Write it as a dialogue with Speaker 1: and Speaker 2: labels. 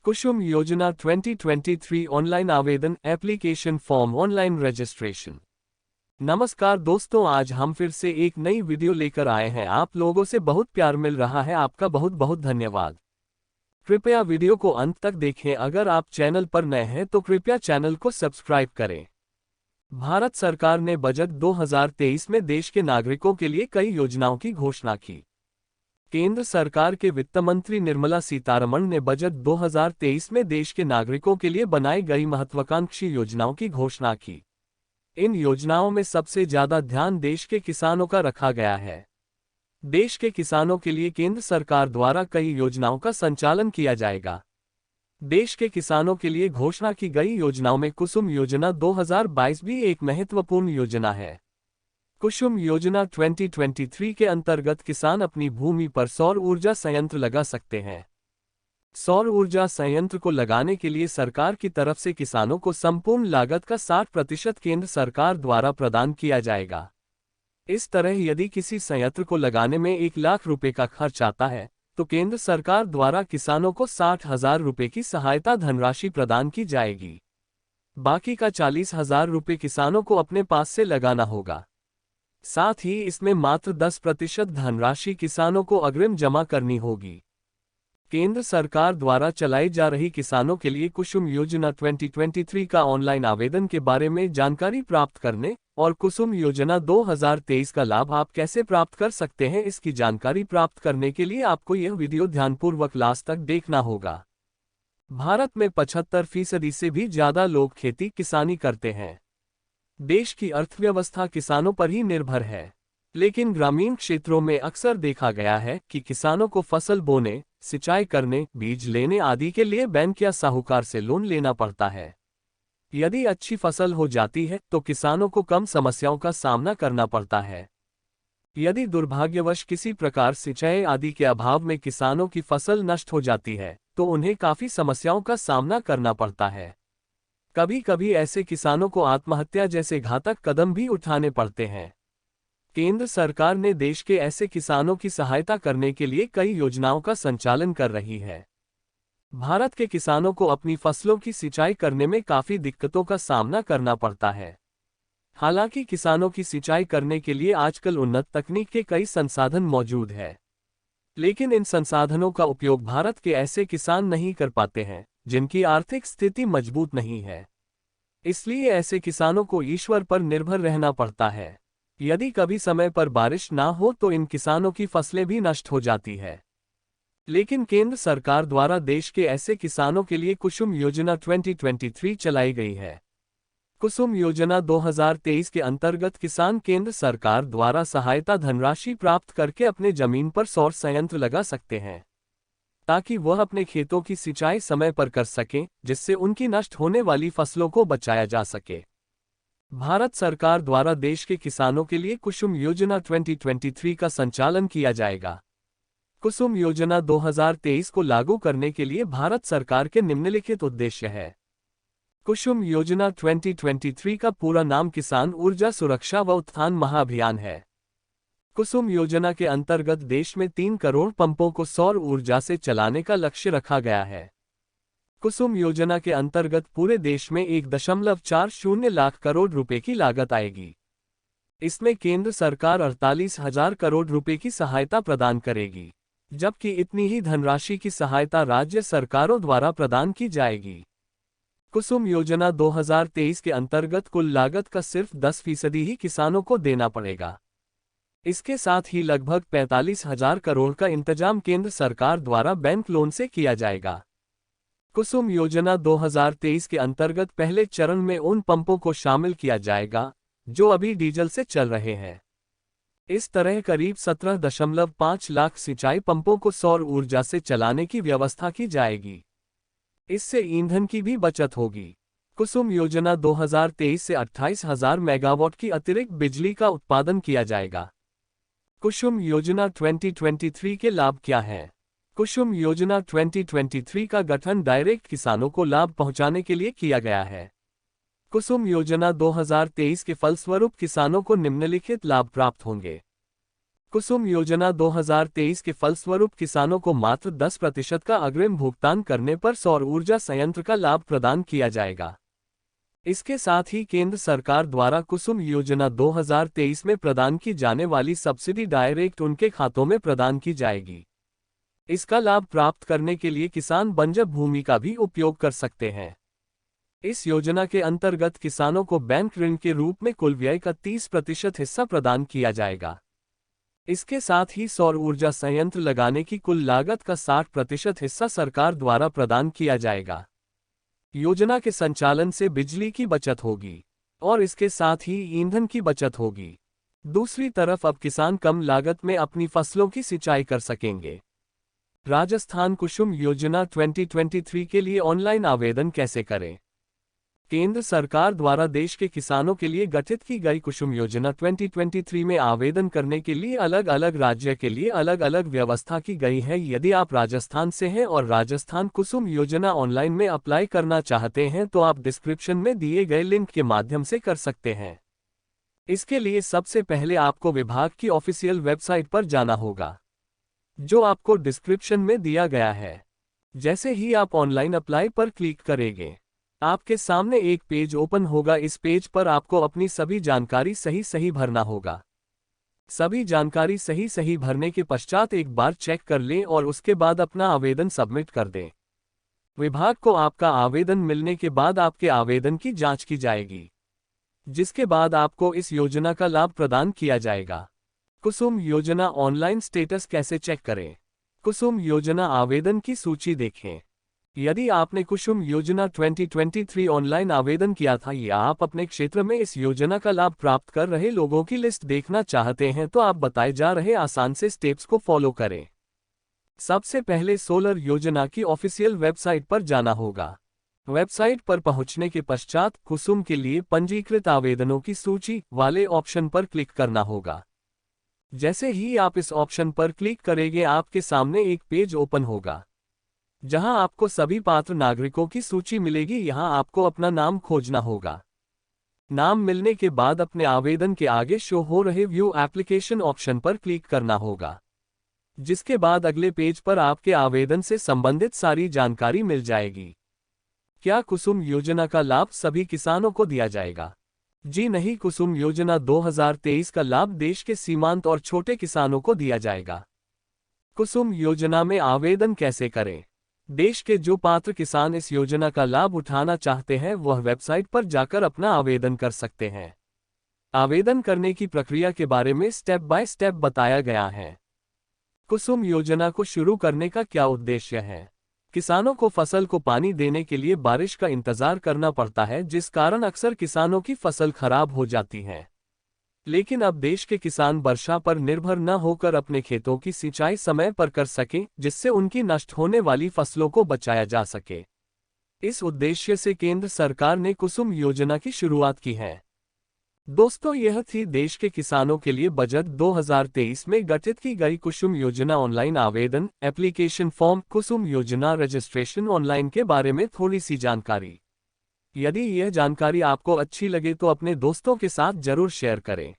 Speaker 1: कुसुम योजना 2023 ऑनलाइन आवेदन application form online registration. नमस्कार दोस्तों, आज हम फिर से एक नई वीडियो लेकर आए हैं। आप लोगों से बहुत प्यार मिल रहा है, आपका बहुत बहुत धन्यवाद। कृपया वीडियो को अंत तक देखें। अगर आप चैनल पर नए हैं तो कृपया चैनल को सब्सक्राइब करें। भारत सरकार ने बजट 2023 में देश के नागरिकों के लिए कई योजनाओं की घोषणा की। केंद्र सरकार के वित्त मंत्री निर्मला सीतारमण ने बजट 2023 में देश के नागरिकों के लिए बनाई गई महत्वाकांक्षी योजनाओं की घोषणा की। इन योजनाओं में सबसे ज्यादा ध्यान देश के किसानों का रखा गया है। देश के किसानों के लिए केंद्र सरकार द्वारा कई योजनाओं का संचालन किया जाएगा। देश के किसानों के लिए घोषणा की गई योजनाओं में कुसुम योजना 2022 भी एक महत्वपूर्ण योजना है। कुसुम योजना 2023 के अंतर्गत किसान अपनी भूमि पर सौर ऊर्जा संयंत्र लगा सकते हैं। सौर ऊर्जा संयंत्र को लगाने के लिए सरकार की तरफ से किसानों को संपूर्ण लागत का 60% केंद्र सरकार द्वारा प्रदान किया जाएगा। इस तरह यदि किसी संयंत्र को लगाने में 1 लाख रुपए का खर्च आता है तो केंद्र सरकार द्वारा किसानों को 60,000 रुपए की सहायता धनराशि प्रदान की जाएगी। बाकी का 40,000 रुपए किसानों को अपने पास से लगाना होगा। साथ ही इसमें मात्र 10% धनराशि किसानों को अग्रिम जमा करनी होगी। केंद्र सरकार द्वारा चलाई जा रही किसानों के लिए कुसुम योजना 2023 का ऑनलाइन आवेदन के बारे में जानकारी प्राप्त करने और कुसुम योजना 2023 का लाभ आप कैसे प्राप्त कर सकते हैं, इसकी जानकारी प्राप्त करने के लिए आपको यह वीडियो ध्यानपूर्वक लास्ट तक देखना होगा। भारत में 75% से भी ज्यादा लोग खेती किसानी करते हैं। देश की अर्थव्यवस्था किसानों पर ही निर्भर है, लेकिन ग्रामीण क्षेत्रों में अक्सर देखा गया है कि किसानों को फसल बोने, सिंचाई करने, बीज लेने आदि के लिए बैंक या साहूकार से लोन लेना पड़ता है। यदि अच्छी फसल हो जाती है तो किसानों को कम समस्याओं का सामना करना पड़ता है। यदि दुर्भाग्यवश किसी प्रकार सिंचाई आदि के अभाव में किसानों की फसल नष्ट हो जाती है तो उन्हें काफी समस्याओं का सामना करना पड़ता है। कभी कभी ऐसे किसानों को आत्महत्या जैसे घातक कदम भी उठाने पड़ते हैं। केंद्र सरकार ने देश के ऐसे किसानों की सहायता करने के लिए कई योजनाओं का संचालन कर रही है। भारत के किसानों को अपनी फसलों की सिंचाई करने में काफी दिक्कतों का सामना करना पड़ता है। हालांकि किसानों की सिंचाई करने के लिए आजकल उन्नत तकनीक के कई संसाधन मौजूद है, लेकिन इन संसाधनों का उपयोग भारत के ऐसे किसान नहीं कर पाते हैं जिनकी आर्थिक स्थिति मजबूत नहीं है। इसलिए ऐसे किसानों को ईश्वर पर निर्भर रहना पड़ता है। यदि कभी समय पर बारिश ना हो तो इन किसानों की फसलें भी नष्ट हो जाती है। लेकिन केंद्र सरकार द्वारा देश के ऐसे किसानों के लिए कुसुम योजना 2023 चलाई गई है। कुसुम योजना 2023 के अंतर्गत किसान केंद्र सरकार द्वारा सहायता धनराशि प्राप्त करके अपने जमीन पर सौर संयंत्र लगा सकते हैं, ताकि वह अपने खेतों की सिंचाई समय पर कर सकें, जिससे उनकी नष्ट होने वाली फसलों को बचाया जा सके। भारत सरकार द्वारा देश के किसानों के लिए कुसुम योजना 2023 का संचालन किया जाएगा। कुसुम योजना 2023 को लागू करने के लिए भारत सरकार के निम्नलिखित उद्देश्य है। कुसुम योजना 2023 का पूरा नाम किसान ऊर्जा सुरक्षा व उत्थान महाअभियान है। कुसुम योजना के अंतर्गत देश में 3 करोड़ पंपों को सौर ऊर्जा से चलाने का लक्ष्य रखा गया है। कुसुम योजना के अंतर्गत पूरे देश में 1.40 लाख करोड़ रुपए की लागत आएगी। इसमें केंद्र सरकार 48,000 करोड़ रुपए की सहायता प्रदान करेगी, जबकि इतनी ही धनराशि की सहायता राज्य सरकारों द्वारा प्रदान की जाएगी। कुसुम योजना 2023 के अंतर्गत कुल लागत का सिर्फ 10% ही किसानों को देना पड़ेगा। इसके साथ ही लगभग 45,000 करोड़ का इंतजाम केंद्र सरकार द्वारा बैंक लोन से किया जाएगा। कुसुम योजना 2023 के अंतर्गत पहले चरण में उन पंपों को शामिल किया जाएगा जो अभी डीजल से चल रहे हैं। इस तरह करीब 17.5 लाख सिंचाई पंपों को सौर ऊर्जा से चलाने की व्यवस्था की जाएगी। इससे ईंधन की भी बचत होगी। कुसुम योजना 2023 से 28,000 मेगावाट की अतिरिक्त बिजली का उत्पादन किया जाएगा। कुसुम योजना 2023 के लाभ क्या हैं? कुसुम योजना 2023 का गठन डायरेक्ट किसानों को लाभ पहुंचाने के लिए किया गया है। कुसुम योजना 2023 के फलस्वरूप किसानों को निम्नलिखित लाभ प्राप्त होंगे। कुसुम योजना 2023 के फलस्वरूप किसानों को मात्र 10% का अग्रिम भुगतान करने पर सौर ऊर्जा संयंत्र का लाभ प्रदान किया जाएगा। इसके साथ ही केंद्र सरकार द्वारा कुसुम योजना 2023 में प्रदान की जाने वाली सब्सिडी डायरेक्ट उनके खातों में प्रदान की जाएगी। इसका लाभ प्राप्त करने के लिए किसान बंजर भूमि का भी उपयोग कर सकते हैं। इस योजना के अंतर्गत किसानों को बैंक ऋण के रूप में कुल व्यय का 30% हिस्सा प्रदान किया जाएगा। इसके साथ ही सौर ऊर्जा संयंत्र लगाने की कुल लागत का 60% हिस्सा सरकार द्वारा प्रदान किया जाएगा। योजना के संचालन से बिजली की बचत होगी और इसके साथ ही ईंधन की बचत होगी। दूसरी तरफ अब किसान कम लागत में अपनी फसलों की सिंचाई कर सकेंगे। राजस्थान कुसुम योजना 2023 के लिए ऑनलाइन आवेदन कैसे करें? केंद्र सरकार द्वारा देश के किसानों के लिए गठित की गई कुसुम योजना 2023 में आवेदन करने के लिए अलग अलग राज्य के लिए अलग अलग व्यवस्था की गई है। यदि आप राजस्थान से हैं और राजस्थान कुसुम योजना ऑनलाइन में अप्लाई करना चाहते हैं तो आप डिस्क्रिप्शन में दिए गए लिंक के माध्यम से कर सकते हैं। इसके लिए सबसे पहले आपको विभाग की ऑफिशियल वेबसाइट पर जाना होगा, जो आपको डिस्क्रिप्शन में दिया गया है। जैसे ही आप ऑनलाइन अप्लाई पर क्लिक करेंगे, आपके सामने एक पेज ओपन होगा। इस पेज पर आपको अपनी सभी जानकारी सही भरना होगा। सभी जानकारी सही भरने के पश्चात एक बार चेक कर लें और उसके बाद अपना आवेदन सबमिट कर दें। विभाग को आपका आवेदन मिलने के बाद आपके आवेदन की जांच की जाएगी, जिसके बाद आपको इस योजना का लाभ प्रदान किया जाएगा। कुसुम योजना ऑनलाइन स्टेटस कैसे चेक करें? कुसुम योजना आवेदन की सूची देखें। यदि आपने कुसुम योजना 2023 ऑनलाइन आवेदन किया था या आप अपने क्षेत्र में इस योजना का लाभ प्राप्त कर रहे लोगों की लिस्ट देखना चाहते हैं तो आप बताए जा रहे आसान से स्टेप्स को फॉलो करें। सबसे पहले सोलर योजना की ऑफिशियल वेबसाइट पर जाना होगा। वेबसाइट पर पहुंचने के पश्चात कुसुम के लिए पंजीकृत आवेदनों की सूची वाले ऑप्शन पर क्लिक करना होगा। जैसे ही आप इस ऑप्शन पर क्लिक करेंगे, आपके सामने एक पेज ओपन होगा, जहां आपको सभी पात्र नागरिकों की सूची मिलेगी। यहां आपको अपना नाम खोजना होगा। नाम मिलने के बाद अपने आवेदन के आगे शो हो रहे व्यू एप्लीकेशन ऑप्शन पर क्लिक करना होगा, जिसके बाद अगले पेज पर आपके आवेदन से संबंधित सारी जानकारी मिल जाएगी। क्या कुसुम योजना का लाभ सभी किसानों को दिया जाएगा? जी नहीं, कुसुम योजना 2023 का लाभ देश के सीमांत और छोटे किसानों को दिया जाएगा। कुसुम योजना में आवेदन कैसे करें? देश के जो पात्र किसान इस योजना का लाभ उठाना चाहते हैं वह वेबसाइट पर जाकर अपना आवेदन कर सकते हैं। आवेदन करने की प्रक्रिया के बारे में स्टेप बाय स्टेप बताया गया है। कुसुम योजना को शुरू करने का क्या उद्देश्य है? किसानों को फसल को पानी देने के लिए बारिश का इंतजार करना पड़ता है, जिस कारण अक्सर किसानों की फसल खराब हो जाती है। लेकिन अब देश के किसान वर्षा पर निर्भर न होकर अपने खेतों की सिंचाई समय पर कर सकें, जिससे उनकी नष्ट होने वाली फसलों को बचाया जा सके। इस उद्देश्य से केंद्र सरकार ने कुसुम योजना की शुरुआत की है। दोस्तों, यह थी देश के किसानों के लिए बजट 2023 में गठित की गई कुसुम योजना ऑनलाइन आवेदन, एप्लीकेशन फॉर्म, कुसुम योजना रजिस्ट्रेशन ऑनलाइन के बारे में थोड़ी सी जानकारी। यदि यह जानकारी आपको अच्छी लगे तो अपने दोस्तों के साथ जरूर शेयर करें।